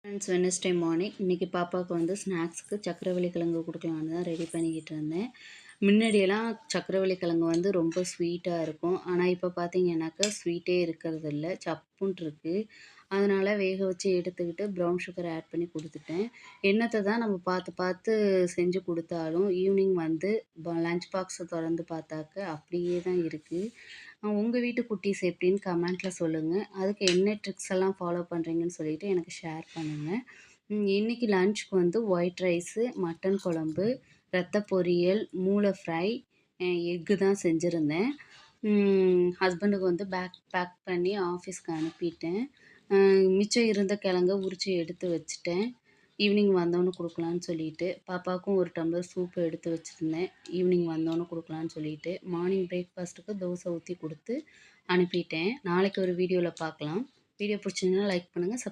Friends, Wednesday morning இன்றைக்கி பாப்பாவுக்கு வந்து ஸ்நாக்ஸுக்கு சக்கரவள்ளி கிழங்கு கொடுக்கலான்னு தான் ரெடி பண்ணிக்கிட்டு இருந்தேன். முன்னாடியெல்லாம் சக்கரவள்ளி கிழங்கு வந்து ரொம்ப ஸ்வீட்டாக இருக்கும். ஆனால் இப்போ பார்த்தீங்கன்னாக்கா ஸ்வீட்டே இருக்கிறது இல்லை, சப்புன்ட்டு இருக்குது. அதனால் வேக வச்சு எடுத்துக்கிட்டு ப்ரௌன் சுகர் ஆட் பண்ணி கொடுத்துட்டேன். என்னத்தை தான் நம்ம பார்த்து பார்த்து செஞ்சு கொடுத்தாலும் ஈவினிங் வந்து லஞ்ச் பாக்ஸை திறந்து பார்த்தாக்க அப்படியே தான் இருக்குது. உங்கள் வீட்டு குட்டீஸ் எப்படின்னு கமெண்ட்டில் சொல்லுங்கள். அதுக்கு என்ன ட்ரிக்ஸ் எல்லாம் ஃபாலோ பண்ணுறீங்கன்னு சொல்லிட்டு எனக்கு ஷேர் பண்ணுங்கள். இன்றைக்கி லஞ்சுக்கு வந்து ஒயிட் ரைஸு, மட்டன் குழம்பு, ரத்த பொரியல், மூளை ஃப்ரை, எக்கு தான் செஞ்சுருந்தேன். ஹஸ்பண்டுக்கு வந்து பேக் பண்ணி ஆஃபீஸ்க்கு அனுப்பிட்டேன். மிச்சம் இருந்த கிழங்க உரித்து எடுத்து வச்சுட்டேன். ஈவினிங் வந்தோன்னே கொடுக்கலான்னு சொல்லிட்டு பாப்பாவுக்கும் ஒரு டம்ளர் சூப்பு எடுத்து வச்சுருந்தேன். ஈவினிங் வந்தோன்னே கொடுக்கலான்னு சொல்லிட்டு மார்னிங் பிரேக்ஃபாஸ்ட்டுக்கு தோசை ஊற்றி கொடுத்து அனுப்பிட்டேன். நாளைக்கு ஒரு வீடியோவில் பார்க்கலாம். வீடியோ பிடிச்சிருந்தா லைக் பண்ணுங்கள்,